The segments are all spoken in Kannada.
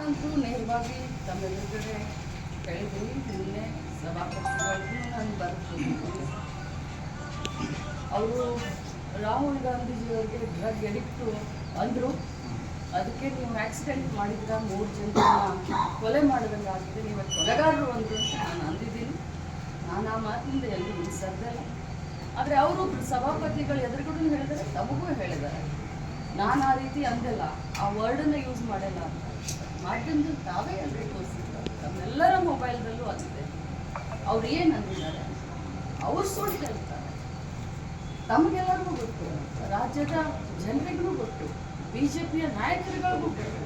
ನಾನಂತೂ ನೇರವಾಗಿ ತಮ್ಮ ಎದುರುಗಡೆ ಹೇಳಿದ್ದೀನಿ. ನಿನ್ನೆ ಸಭಾಪತಿಗಳಿಗೂ ನಾನು ಬರ್ತೀನಿ. ಅವರು ರಾಹುಲ್ ಗಾಂಧೀಜಿಯವರಿಗೆ ಡ್ರಗ್ ಎಡಿಕ್ಟು ಅಂದರು. ಅದಕ್ಕೆ ನೀವು ಆಕ್ಸಿಡೆಂಟ್ ಮಾಡಿದ್ರ 3 ಜನರನ್ನ ಕೊಲೆ ಮಾಡಿದಂಗೆ ಆಗಿದೆ, ನೀವು ಕೊಲೆಗಾರರು ಅಂದರು ಅಂತ ನಾನು ಅಂದಿದ್ದೀನಿ. ನಾನು ಆ ಮಾತಿನಿಂದ ಎಲ್ಲೂ ನಿಲ್ಲಿಸೋದಿಲ್ಲ. ಆದರೆ ಅವರು ಸಭಾಪತಿಗಳು ಎದುರುಗಡೆ ಹೇಳಿದರೆ, ತಮಗೂ ಹೇಳಿದ್ದಾರೆ. ನಾನು ಆ ರೀತಿ ಅಂದಿಲ್ಲ, ಆ ವರ್ಡನ್ನು ಯೂಸ್ ಮಾಡಿಲ್ಲ ಅಂತ. ಮಾಧ್ಯಮದಲ್ಲಿ ತಾವೇ ಎಲ್ಲರೂ ತೋರಿಸಿದ್ದಾರೆ, ತಮ್ಮೆಲ್ಲರ ಮೊಬೈಲ್ದಲ್ಲೂ ಆಗಿದೆ. ಅವ್ರು ಏನು ಅಂದಿದ್ದಾರೆ, ಅವ್ರು ಸುಳ್ಳು ಹೇಳ್ತಾರೆ. ತಮಗೆಲ್ಲರಿಗೂ ಗೊತ್ತು, ರಾಜ್ಯದ ಜನರಿಗೂ ಗೊತ್ತು, BJPಯ ನಾಯಕರುಗಳಿಗೂ ಗೊತ್ತು.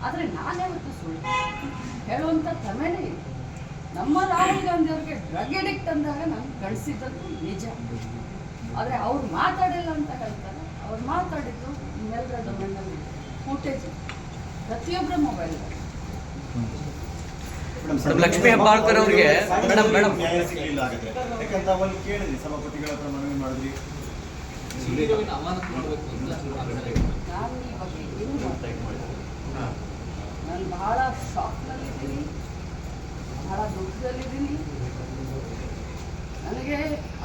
ಆದರೆ ನಾನ್ಯಾವತ್ತು ಸುಳ್ಳು ಹೇಳುವಂಥ ಕ್ರಮೇನೇ ಇದೆ. ನಮ್ಮ ರಾಹುಲ್ ಗಾಂಧಿ ಅವ್ರಿಗೆ ಡ್ರಗ್ ಎಡಿಕ್ಟ್ ಅಂದಾಗ ನಾನು ಕಳಿಸಿದ್ದದ್ದು ನಿಜ. ಆದರೆ ಅವ್ರು ಮಾತಾಡಿಲ್ಲ ಅಂತ ಹೇಳ್ತಾರೆ. ಅವ್ರು ಮಾತಾಡಿದ್ದು ಇನ್ನೆಲ್ಲರ ಡೊಮೇನಲ್ಲಿ ಫುಟೇಜ್ ಪ್ರತಿಯೊಬ್ಬರ ಮೊಬೈಲ್. ಲಕ್ಷ್ಮೀ ಹೆಬ್ಬಾಳ್ಕರ್ ಅವರಿಗೆ ಮೇಡಮ್ ನ್ಯಾಯ ಸಿಗಲಿಲ್ಲ ಆಗುತ್ತೆ. ಯಾಕಂತ ಅವಲ್ಲಿ ಕೇಳಿದ್ರಿ, ಸಭಾಪತಿಗಳ ಹತ್ರ ಮನವಿ ಮಾಡಿದ್ರಿ. ನಾನು ಈ ಬಗ್ಗೆ ಏನು ನಾನು ಬಹಳ ಶಾಕ್ನಲ್ಲಿದ್ದೀನಿ, ಬಹಳ ದುಃಖದಲ್ಲಿದ್ದೀನಿ. ನನಗೆ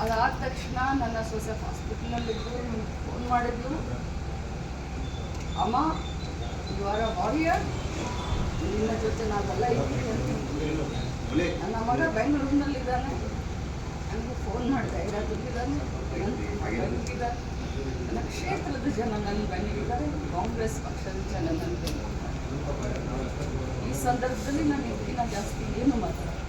ಅದಾದ ತಕ್ಷಣ ನನ್ನ ಸೊಸೆ ಹಾಸ್ಪಿಟಲ್ನಲ್ಲಿದ್ದು ಫೋನ್ ಮಾಡಿದ್ದು, ಅಮ್ಮ ಯು ಆರ್ ಅ ವಾರಿಯರ್, ನಿನ್ನ ಜೊತೆ ನಾವೆಲ್ಲ ಇದ್ದೀವಿ ಅಂತ. ನನ್ನ ಮಗ ಬೆಂಗಳೂರಿನಲ್ಲಿದ್ದಾನೆ, ನನಗೆ ಫೋನ್ ಮಾಡಿ ಧೈರ್ಯ ತುಂಬಿದ್ದಾನೆ. ಬೆಂಗಳೂರಿದ್ದಾರೆ, ನನ್ನ ಕ್ಷೇತ್ರದ ಜನ ನನ್ನ ಬೆನ್ನಿಗಿದ್ದಾರೆ, ಕಾಂಗ್ರೆಸ್ ಪಕ್ಷದ ಜನ ನನ್ನ ಬೆನ್ನಿಗಿದ್ದಾರೆ. ಈ ಸಂದರ್ಭದಲ್ಲಿ ನಾನು ಇದಕ್ಕಿಂತ ಜಾಸ್ತಿ ಏನು ಮಾತಾಡ್ತೀನಿ.